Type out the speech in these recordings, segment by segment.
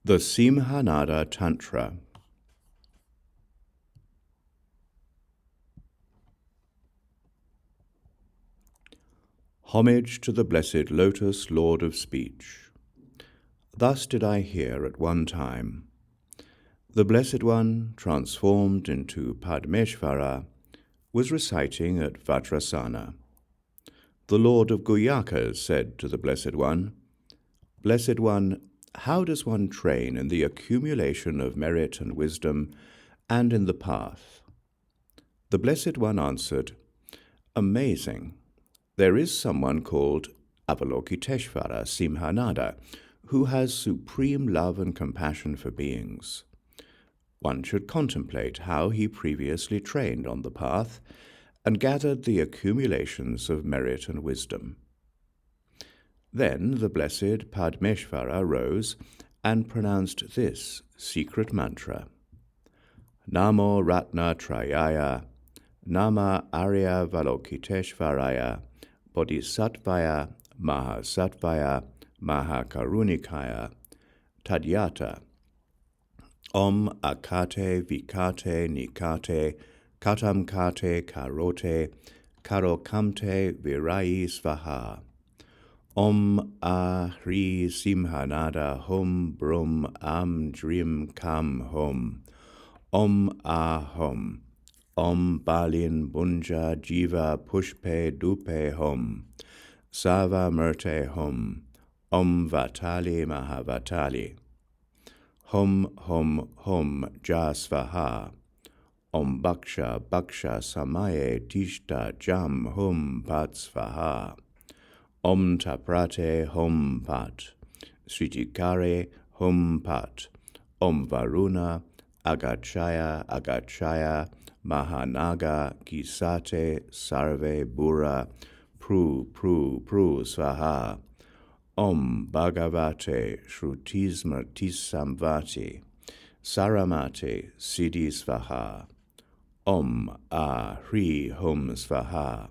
The Siṃhanāda Tantra. Homage to the blessed lotus, Lord of speech. Thus did I hear at one time. The Blessed One, transformed into Padmeshvara, was reciting at Vajrasana. The Lord of Guhyakas said to the Blessed One, Blessed One, how does one train in the accumulation of merit and wisdom and in the path? The Blessed One answered, Amazing. There is someone called Avalokiteshvara Siṃhanāda, who has supreme love and compassion for beings. One should contemplate how he previously trained on the path and gathered the accumulations of merit and wisdom. Then the blessed Padmeshvara rose and pronounced this secret mantra: Namo Ratna Trayaya, Nama Arya Valokiteshvaraya, Bodhisattvaya, Mahasattvaya, Mahakarunikaya, Tadyata. Om Akate Vikate Nikate, Katamkate Karote, Karokamte Virayi Svaha. Om Ahri Siṃhanāda Hum Brum Am Drim Kam Hum. Om Ahum. Om Balin Bunja Jiva Pushpe Dupe Hum. Sava Murte Hum. Om Vatali Mahavatali. Hum Hum Hum Jasvaha. Om Baksha Baksha Samaye Tishta Jam Hum Pat Svaha. Om Taprate Hum Pat. Sritikare Hum Pat. Om Varuna Agachaya Agachaya Mahanaga Kisate Sarve Bura Pru Svaha. Om Bhagavate Shrutismartisamvati Saramate Siddhi Svaha. Om Ahri Hum Svaha.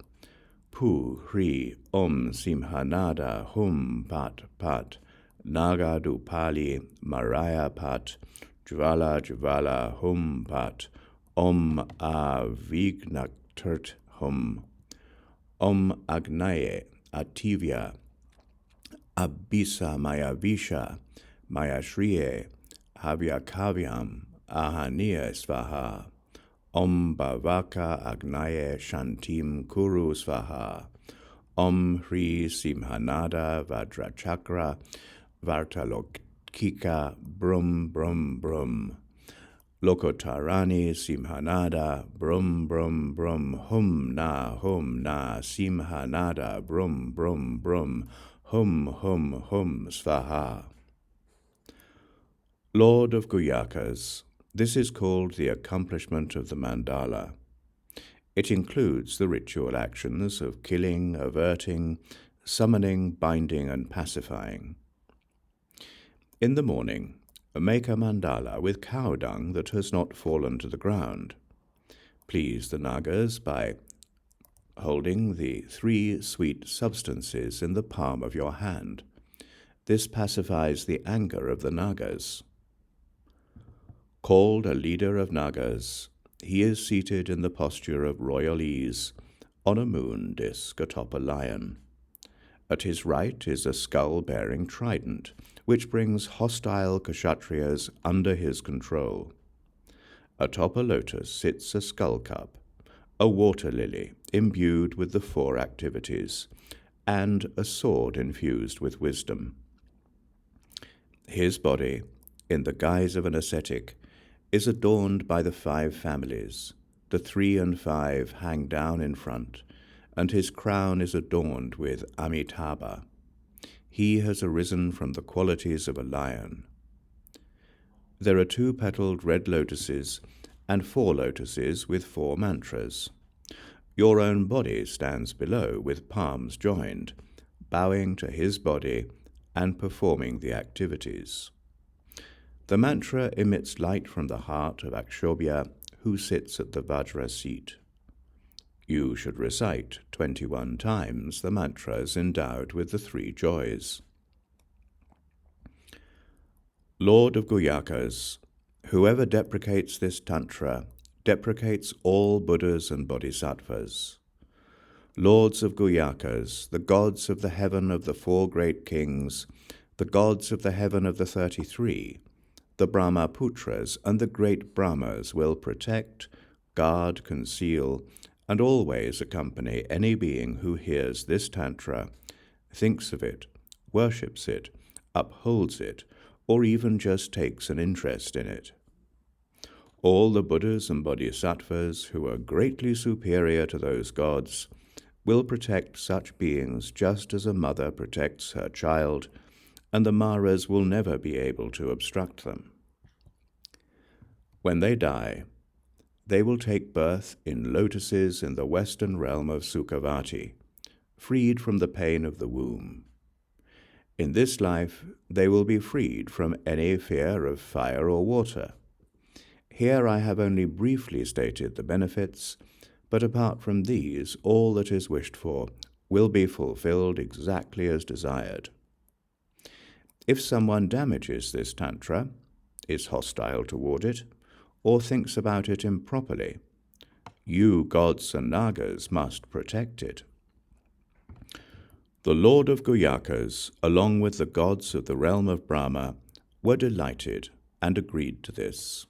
Pu Hri Om Siṃhanāda Hum Pat Pat Nagadupali Maraya Pat Jvala Jvala Hum Pat. Om Avignaturt Hum. Om Agnaye Ativya Abhisa Mayavisha Mayashriye Havyakavyam Ahaniya Svaha. Om Bhavaka Agnaye Shantim Kuru Svaha. Om Hri Siṃhanāda Vajrachakra Vartalokika Brum Brum Brum. Lokotarani Siṃhanāda Brum Brum Brum Hum Na Siṃhanāda Brum Brum Brum Hum Hum Hum Svaha. Lord of Guhyakas, this is called the accomplishment of the mandala. It includes the ritual actions of killing, averting, summoning, binding, and pacifying. In the morning, make a mandala with cow dung that has not fallen to the ground. Please the nagas by holding the 3 sweet substances in the palm of your hand. This pacifies the anger of the nagas. Called a leader of nagas, he is seated in the posture of royal ease on a moon disk atop a lion. At his right is a skull-bearing trident, which brings hostile kshatriyas under his control. Atop a lotus sits a skull cup, a water lily imbued with the 4 activities, and a sword infused with wisdom. His body, in the guise of an ascetic, is adorned by the 5 families. The 3 and 5 hang down in front, and his crown is adorned with Amitabha. He has arisen from the qualities of a lion. There are 2-petaled red lotuses and 4 lotuses with 4 mantras. Your own body stands below with palms joined, bowing to his body and performing the activities. The mantra emits light from the heart of Akṣobhya, who sits at the vajra seat. You should recite 21 times the mantras endowed with the 3 joys. Lord of Guhyakas, whoever deprecates this Tantra deprecates all Buddhas and Bodhisattvas. Lords of Guhyakas, the gods of the heaven of the 4 great kings, the gods of the heaven of the 33, the Brahmaputras and the great Brahmas will protect, guard, conceal, and always accompany any being who hears this Tantra, thinks of it, worships it, upholds it, or even just takes an interest in it. All the Buddhas and Bodhisattvas who are greatly superior to those gods will protect such beings just as a mother protects her child, and the Maras will never be able to obstruct them. When they die, they will take birth in lotuses in the western realm of Sukhavati, freed from the pain of the womb. In this life, they will be freed from any fear of fire or water. Here I have only briefly stated the benefits, but apart from these, all that is wished for will be fulfilled exactly as desired. If someone damages this Tantra, is hostile toward it, or thinks about it improperly, you, gods and Nagas, must protect it. The Lord of Guhyakas, along with the gods of the realm of Brahma, were delighted and agreed to this.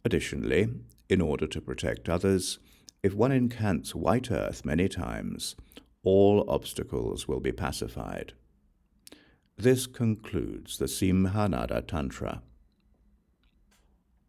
Additionally, in order to protect others, if one incants white earth many times, all obstacles will be pacified. This concludes the Siṃhanāda Tantra.